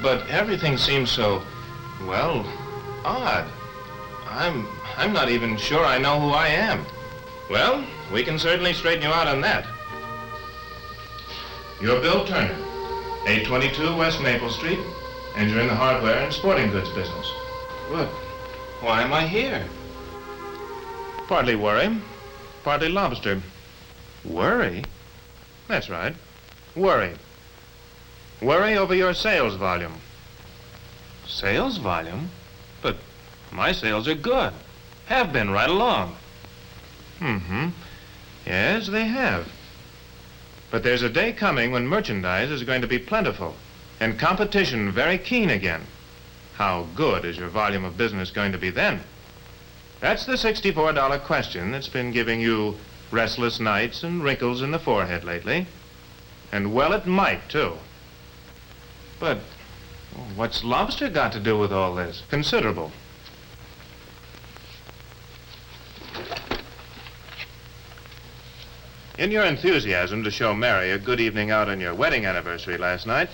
but everything seems so, well, odd. I'm not even sure I know who I am. Well, we can certainly straighten you out on that. You're Bill Turner, 822 West Maple Street, and you're in the hardware and sporting goods business. But why am I here? Partly worry, partly lobster. Worry? That's right, worry. Worry over your sales volume. Sales volume? But my sales are good. Have been right along. Mm-hmm. Yes, they have. But there's a day coming when merchandise is going to be plentiful and competition very keen again. How good is your volume of business going to be then? That's the $64 question that's been giving you restless nights and wrinkles in the forehead lately. And well, it might, too. But what's lobster got to do with all this? Considerable. In your enthusiasm to show Mary a good evening out on your wedding anniversary last night,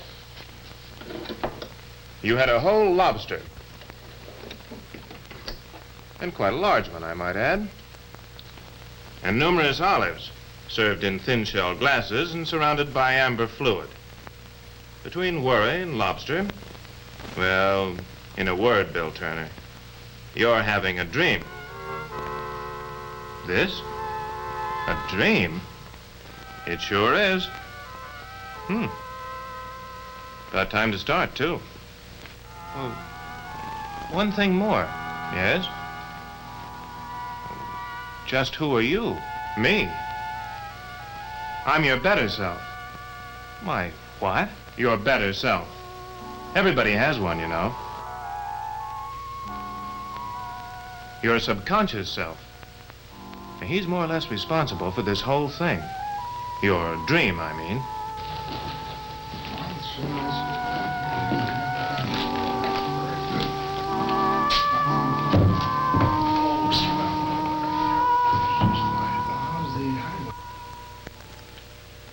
you had a whole lobster. And quite a large one, I might add. And numerous olives, served in thin-shell glasses and surrounded by amber fluid. Between worry and lobster, well, in a word, Bill Turner, you're having a dream. This? A dream? It sure is. About time to start, too. Well, one thing more. Yes? Just who are you? Me. I'm your better self. My what? Your better self. Everybody has one, you know. Your subconscious self. He's more or less responsible for this whole thing. Your dream, I mean.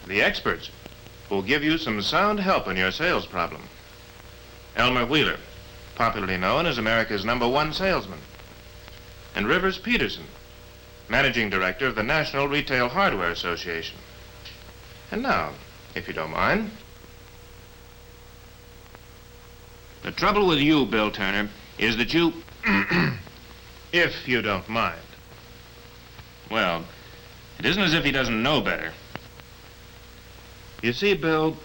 The experts will give you some sound help in your sales problem. Elmer Wheeler, popularly known as America's #1 salesman. And Rivers Peterson, managing director of the National Retail Hardware Association. And now, if you don't mind. The trouble with you, Bill Turner, is that you... if you don't mind. Well, it isn't as if he doesn't know better. You see, Bill,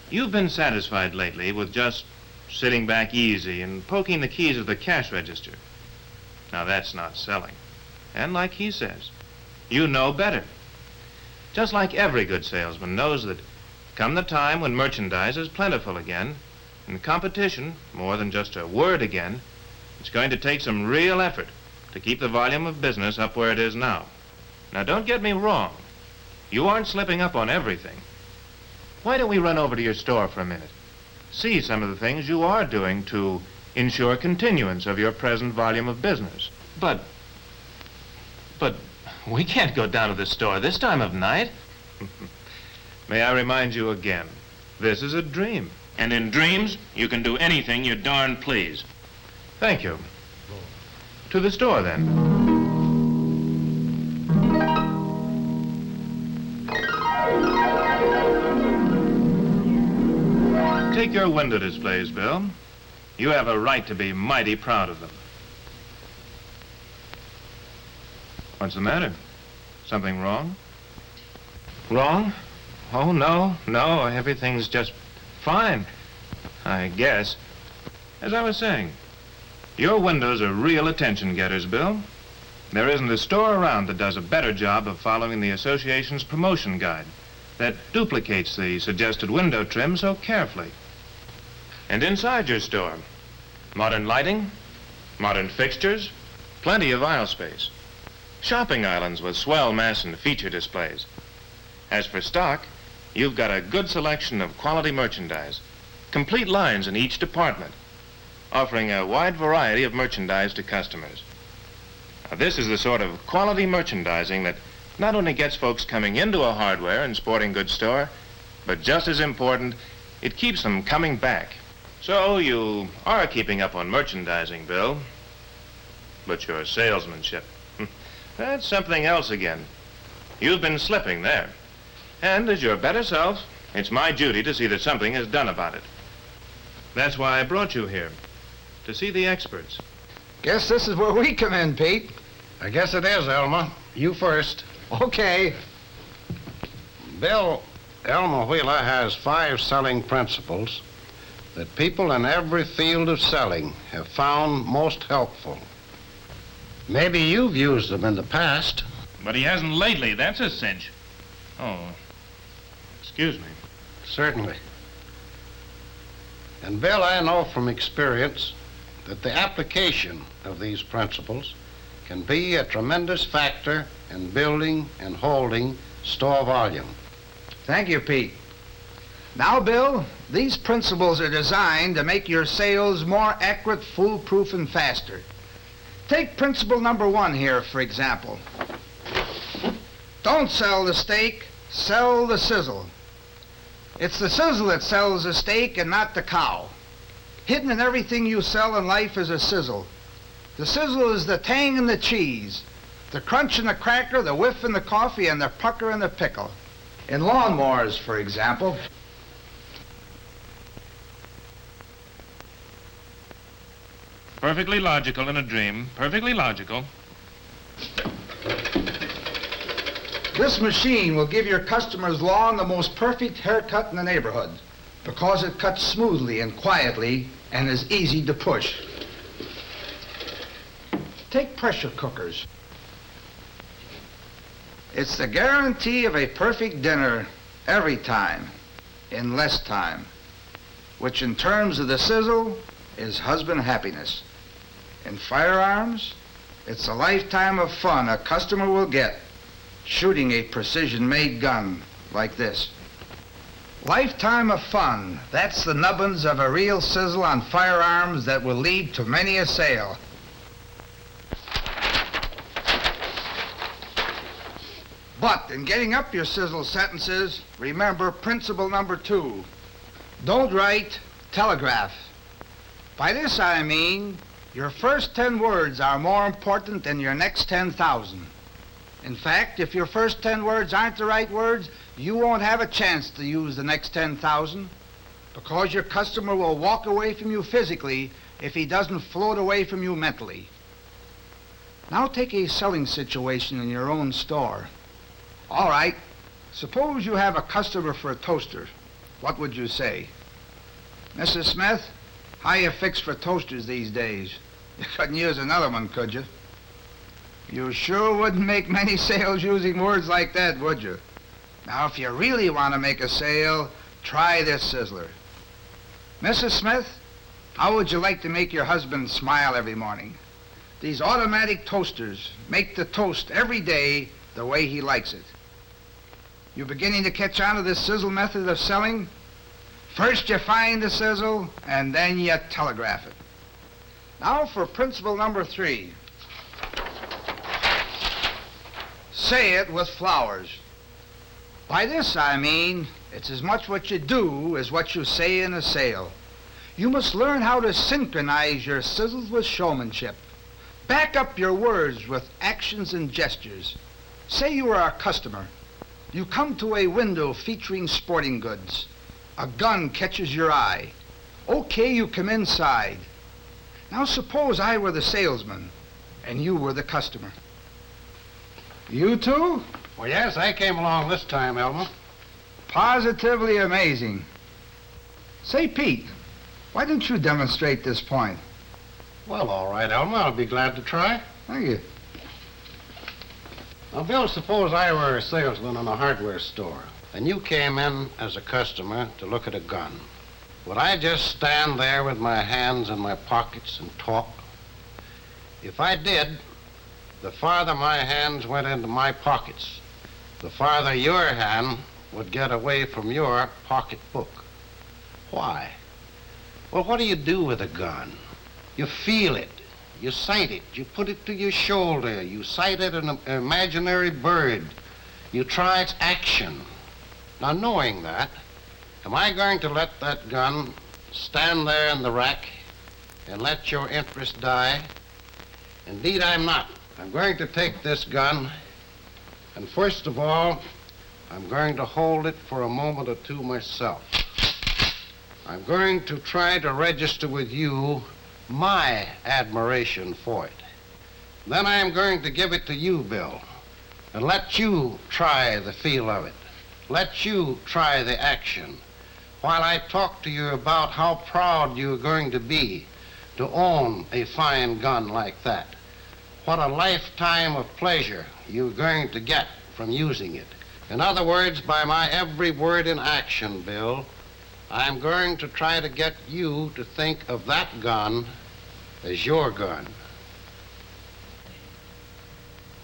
you've been satisfied lately with just sitting back easy and poking the keys of the cash register. Now, that's not selling. And like he says, you know better. Just like every good salesman knows that come the time when merchandise is plentiful again, and competition, more than just a word again, it's going to take some real effort to keep the volume of business up where it is now. Now, don't get me wrong. You aren't slipping up on everything. Why don't we run over to your store for a minute? See some of the things you are doing to ensure continuance of your present volume of business. But we can't go down to the store this time of night. May I remind you again, this is a dream. And in dreams, you can do anything you darn please. Thank you. To the store, then. Take your window displays, Bill. You have a right to be mighty proud of them. What's the matter? Something wrong? Wrong? Oh, no, everything's just fine, I guess. As I was saying, your windows are real attention getters, Bill. There isn't a store around that does a better job of following the association's promotion guide that duplicates the suggested window trim so carefully. And inside your store, modern lighting, modern fixtures, plenty of aisle space. Shopping islands with swell mass and feature displays. As for stock, you've got a good selection of quality merchandise, complete lines in each department, offering a wide variety of merchandise to customers. Now, this is the sort of quality merchandising that not only gets folks coming into a hardware and sporting goods store, but just as important, it keeps them coming back. So you are keeping up on merchandising, Bill. But your salesmanship, that's something else again. You've been slipping there. And as your better self, it's my duty to see that something is done about it. That's why I brought you here, to see the experts. Guess this is where we come in, Pete. I guess it is, Elma. You first. Okay. Bill, Elma Wheeler has 5 selling principles that people in every field of selling have found most helpful. Maybe you've used them in the past. But he hasn't lately, that's a cinch. Oh, excuse me. Certainly. And Bill, I know from experience that the application of these principles can be a tremendous factor in building and holding store volume. Thank you, Pete. Now, Bill, these principles are designed to make your sales more accurate, foolproof, and faster. Take principle number 1 here, for example. Don't sell the steak, sell the sizzle. It's the sizzle that sells the steak and not the cow. Hidden in everything you sell in life is a sizzle. The sizzle is the tang in the cheese, the crunch in the cracker, the whiff in the coffee, and the pucker in the pickle. In lawnmowers, for example. Perfectly logical in a dream. Perfectly logical. This machine will give your customer's lawn the most perfect haircut in the neighborhood because it cuts smoothly and quietly and is easy to push. Take pressure cookers. It's the guarantee of a perfect dinner every time in less time, which in terms of the sizzle is husband happiness. In firearms, it's a lifetime of fun a customer will get shooting a precision-made gun like this. Lifetime of fun, that's the nubbins of a real sizzle on firearms that will lead to many a sale. But in getting up your sizzle sentences, remember principle number 2. Don't write, telegraph. By this I mean, your first 10 words are more important than your next 10,000. In fact, if your first 10 words aren't the right words, you won't have a chance to use the next 10,000 because your customer will walk away from you physically if he doesn't float away from you mentally. Now take a selling situation in your own store. All right, suppose you have a customer for a toaster. What would you say? Mrs. Smith, how you fixed for toasters these days? You couldn't use another one, could you? You sure wouldn't make many sales using words like that, would you? Now, if you really want to make a sale, try this sizzler. Mrs. Smith, how would you like to make your husband smile every morning? These automatic toasters make the toast every day the way he likes it. You beginning to catch on to this sizzle method of selling? First you find the sizzle, and then you telegraph it. Now for principle number 3. Say it with flowers. By this I mean, it's as much what you do as what you say in a sale. You must learn how to synchronize your sizzles with showmanship. Back up your words with actions and gestures. Say you are a customer. You come to a window featuring sporting goods. A gun catches your eye. Okay, you come inside. Now suppose I were the salesman and you were the customer. You too? Well, yes, I came along this time, Elma. Positively amazing. Say, Pete, why don't you demonstrate this point? Well, all right, Elma, I'll be glad to try. Thank you. Now, Bill, suppose I were a salesman in a hardware store, and you came in as a customer to look at a gun. Would I just stand there with my hands in my pockets and talk? If I did, the farther my hands went into my pockets, the farther your hand would get away from your pocketbook. Why? Well, what do you do with a gun? You feel it. You sight it. You put it to your shoulder. You sight at an imaginary bird. You try its action. Now, knowing that, am I going to let that gun stand there in the rack and let your interest die? Indeed, I'm not. I'm going to take this gun, and first of all, I'm going to hold it for a moment or two myself. I'm going to try to register with you my admiration for it. Then I'm going to give it to you, Bill, and let you try the feel of it. Let you try the action, while I talk to you about how proud you're going to be to own a fine gun like that. What a lifetime of pleasure you're going to get from using it. In other words, by my every word in action, Bill, I'm going to try to get you to think of that gun as your gun.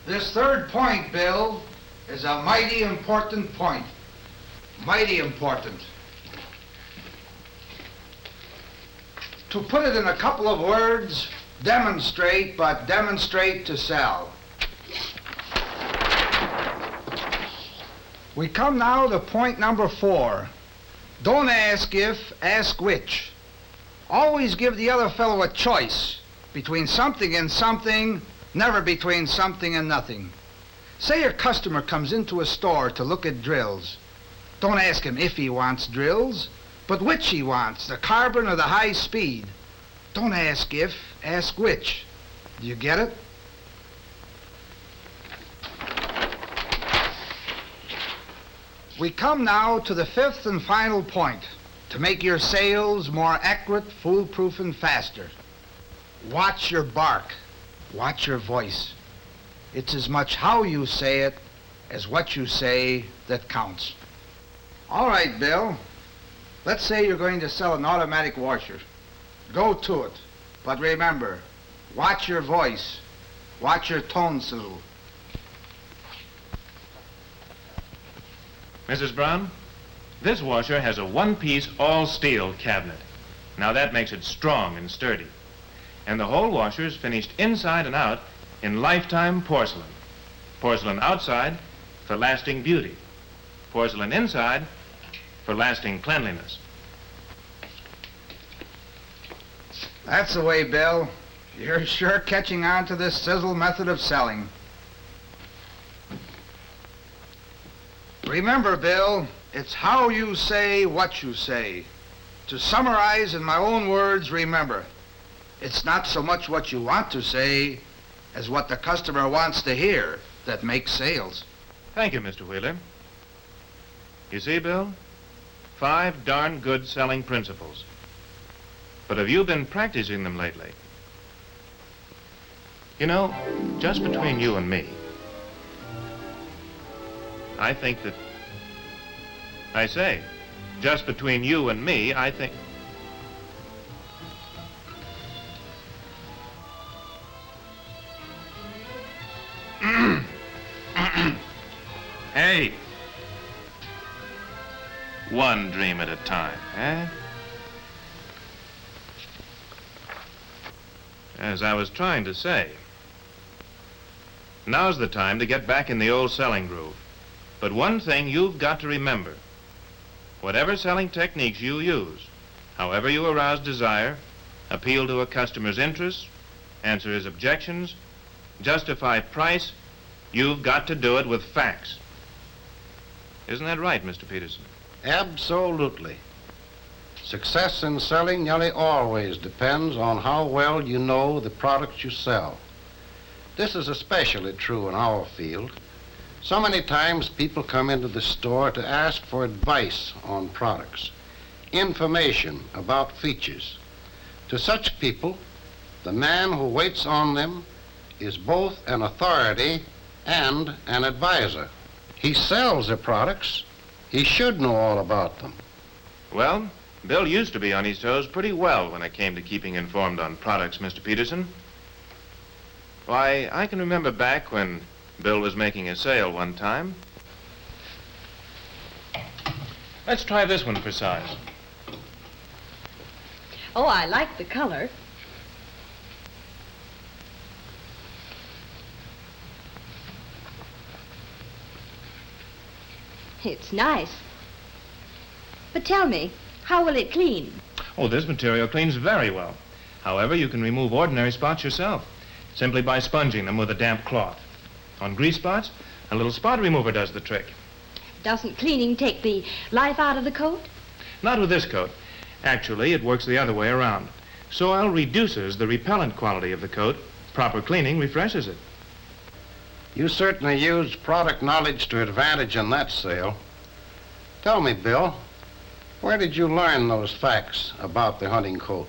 This third point, Bill, is a mighty important point. Mighty important. To put it in a couple of words, demonstrate, but demonstrate to sell. We come now to point number 4. Don't ask if, ask which. Always give the other fellow a choice between something and something, never between something and nothing. Say your customer comes into a store to look at drills. Don't ask him if he wants drills, but which he wants, the carbon or the high speed. Don't ask if, ask which. Do you get it? We come now to the 5th and final point, to make your sales more accurate, foolproof, and faster. Watch your bark. Watch your voice. It's as much how you say it as what you say that counts. All right, Bill. Let's say you're going to sell an automatic washer. Go to it. But remember, watch your voice. Watch your tone, Sizzle. Mrs. Brown, this washer has a one-piece all-steel cabinet. Now that makes it strong and sturdy. And the whole washer is finished inside and out in lifetime porcelain. Porcelain outside for lasting beauty. Porcelain inside for lasting cleanliness. That's the way, Bill. You're sure catching on to this Sizzle method of selling. Remember, Bill, it's how you say what you say. To summarize in my own words, remember, it's not so much what you want to say as what the customer wants to hear that makes sales. Thank you, Mr. Wheeler. You see, Bill, 5 darn good selling principles. But have you been practicing them lately? You know, just between you and me, I think that... I say, just between you and me, I think... Hey! One dream at a time, eh? As I was trying to say, now's the time to get back in the old selling groove. But one thing you've got to remember. Whatever selling techniques you use, however you arouse desire, appeal to a customer's interests, answer his objections, justify price, you've got to do it with facts. Isn't that right, Mr. Peterson? Absolutely. Success in selling nearly always depends on how well you know the products you sell. This is especially true in our field. So many times people come into the store to ask for advice on products, information about features. To such people, the man who waits on them is both an authority and an advisor. He sells the products. He should know all about them. Well, Bill used to be on his toes pretty well when it came to keeping informed on products, Mr. Peterson. Why, I can remember back when Bill was making a sale one time. Let's try this one for size. Oh, I like the color. It's nice. But tell me, how will it clean? Oh, this material cleans very well. However, you can remove ordinary spots yourself, simply by sponging them with a damp cloth. On grease spots, a little spot remover does the trick. Doesn't cleaning take the life out of the coat? Not with this coat. Actually, it works the other way around. Soil reduces the repellent quality of the coat. Proper cleaning refreshes it. You certainly used product knowledge to advantage in that sale. Tell me, Bill, where did you learn those facts about the hunting coat?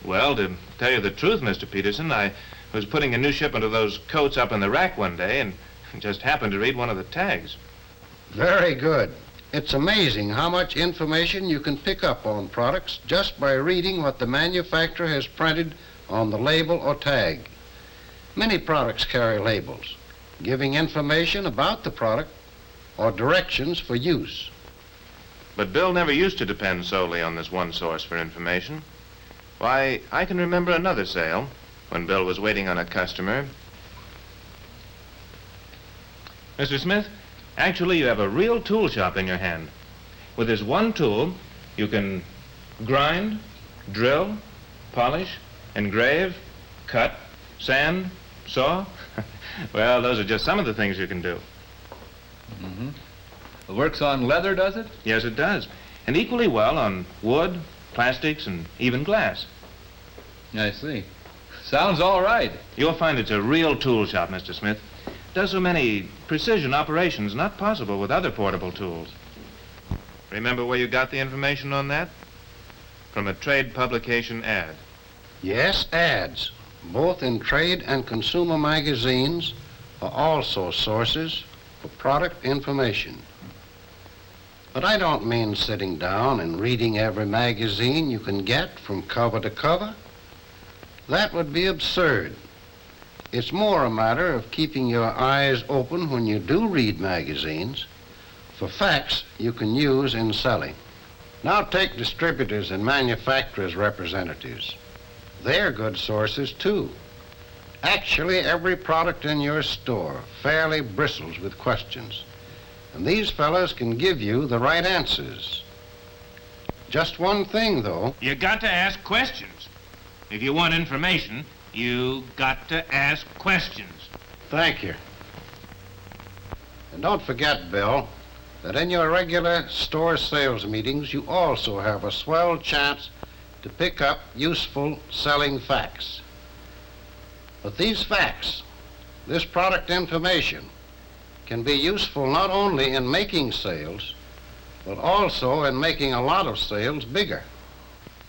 Well, to tell you the truth, Mr. Peterson, I was putting a new shipment of those coats up in the rack one day and just happened to read one of the tags. Very good. It's amazing how much information you can pick up on products just by reading what the manufacturer has printed on the label or tag. Many products carry labels, giving information about the product or directions for use. But Bill never used to depend solely on this one source for information. Why, I can remember another sale when Bill was waiting on a customer. Mr. Smith, actually you have a real tool shop in your hand. With this one tool, you can grind, drill, polish, engrave, cut, sand, saw. Well, those are just some of the things you can do. Mm-hmm. It works on leather, does it? Yes, it does. And equally well on wood, plastics, and even glass. I see. Sounds all right. You'll find it's a real tool shop, Mr. Smith. Does so many precision operations not possible with other portable tools. Remember where you got the information on that? From a trade publication ad. Yes, ads, both in trade and consumer magazines, are also sources for product information. But I don't mean sitting down and reading every magazine you can get from cover to cover. That would be absurd. It's more a matter of keeping your eyes open when you do read magazines for facts you can use in selling. Now take distributors and manufacturers' representatives. They're good sources too. Actually, every product in your store fairly bristles with questions. And these fellows can give you the right answers. Just one thing, though. You got to ask questions. If you want information, you got to ask questions. Thank you. And don't forget, Bill, that in your regular store sales meetings, you also have a swell chance to pick up useful selling facts. But these facts, this product information, can be useful not only in making sales, but also in making a lot of sales bigger.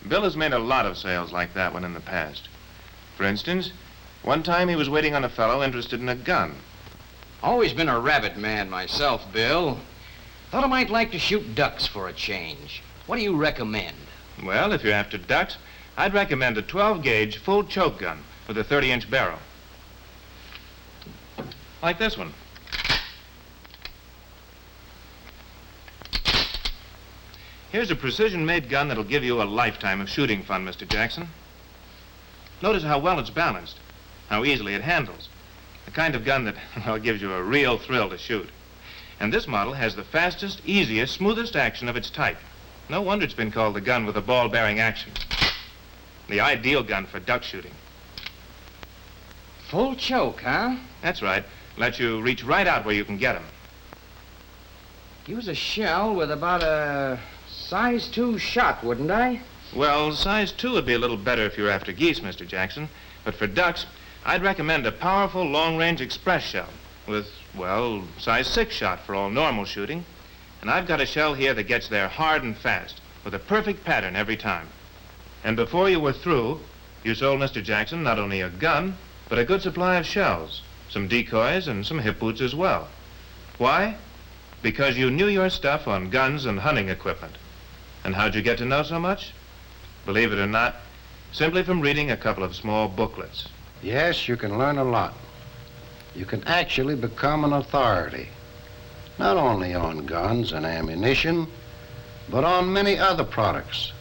Bill has made a lot of sales like that one in the past. For instance, one time he was waiting on a fellow interested in a gun. Always been a rabbit man myself, Bill. Thought I might like to shoot ducks for a change. What do you recommend? Well, if you're after ducks, I'd recommend a 12-gauge full choke gun with a 30-inch barrel. Like this one. Here's a precision-made gun that'll give you a lifetime of shooting fun, Mr. Jackson. Notice how well it's balanced, how easily it handles. The kind of gun that, well, gives you a real thrill to shoot. And this model has the fastest, easiest, smoothest action of its type. No wonder it's been called the gun with a ball-bearing action. The ideal gun for duck shooting. Full choke, huh? That's right. Lets you reach right out where you can get them. Use a shell with about a size 2 shot, wouldn't I? Well, size 2 would be a little better if you're after geese, Mr. Jackson. But for ducks, I'd recommend a powerful long-range express shell with, well, size 6 shot for all normal shooting. And I've got a shell here that gets there hard and fast, with a perfect pattern every time. And before you were through, you sold Mr. Jackson not only a gun, but a good supply of shells, some decoys, and some hip boots as well. Why? Because you knew your stuff on guns and hunting equipment. And how'd you get to know so much? Believe it or not, simply from reading a couple of small booklets. Yes, you can learn a lot. You can actually become an authority, not only on guns and ammunition, but on many other products,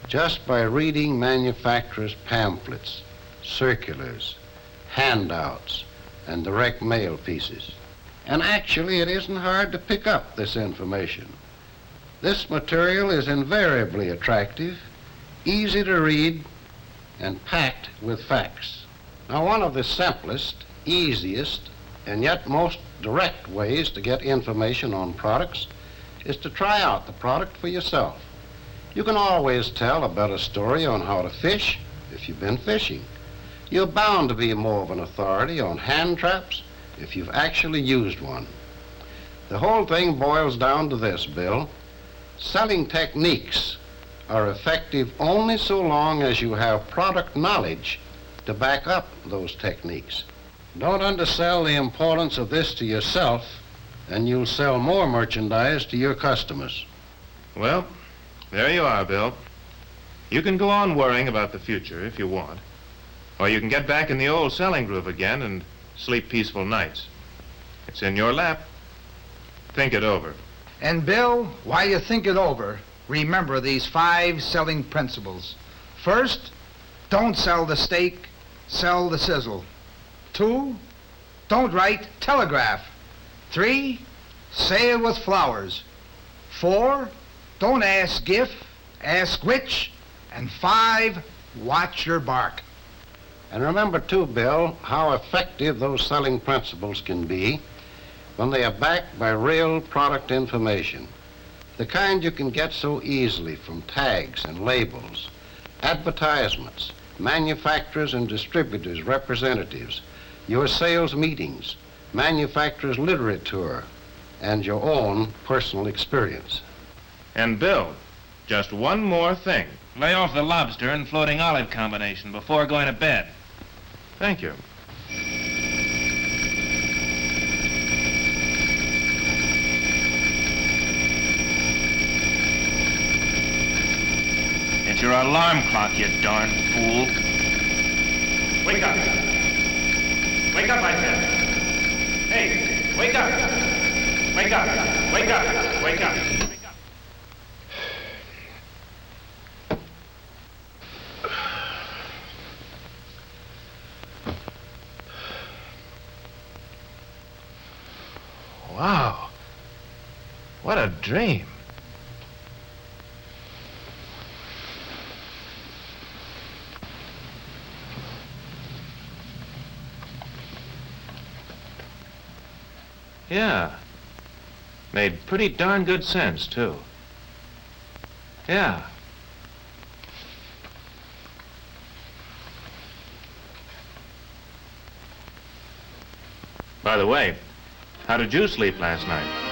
just by reading manufacturers' pamphlets, circulars, handouts, and direct mail pieces. And actually, it isn't hard to pick up this information. This material is invariably attractive, easy to read, and packed with facts. Now, one of the simplest, easiest, and yet most direct ways to get information on products is to try out the product for yourself. You can always tell a better story on how to fish if you've been fishing. You're bound to be more of an authority on hand traps if you've actually used one. The whole thing boils down to this, Bill. Selling techniques are effective only so long as you have product knowledge to back up those techniques. Don't undersell the importance of this to yourself, and you'll sell more merchandise to your customers. Well, there you are, Bill. You can go on worrying about the future if you want. Or you can get back in the old selling groove again and sleep peaceful nights. It's in your lap. Think it over. And Bill, while you think it over, remember these 5 selling principles. First, don't sell the steak, sell the sizzle. 2, don't write, telegraph. 3, say it with flowers. 4, don't ask if, ask which. And 5, watch your bark. And remember, too, Bill, how effective those selling principles can be when they are backed by real product information. The kind you can get so easily from tags and labels, advertisements, manufacturers and distributors' representatives, your sales meetings, manufacturers' literature, and your own personal experience. And Bill, just one more thing. Lay off the lobster and floating olive combination before going to bed. Thank you. It's your alarm clock, you darn fool. Wake up. Wake up, I said. Hey, wake up. Wake up. Wake up. Wake up. Wow. What a dream. Yeah. Made pretty darn good sense, too. Yeah. By the way, how did you sleep last night?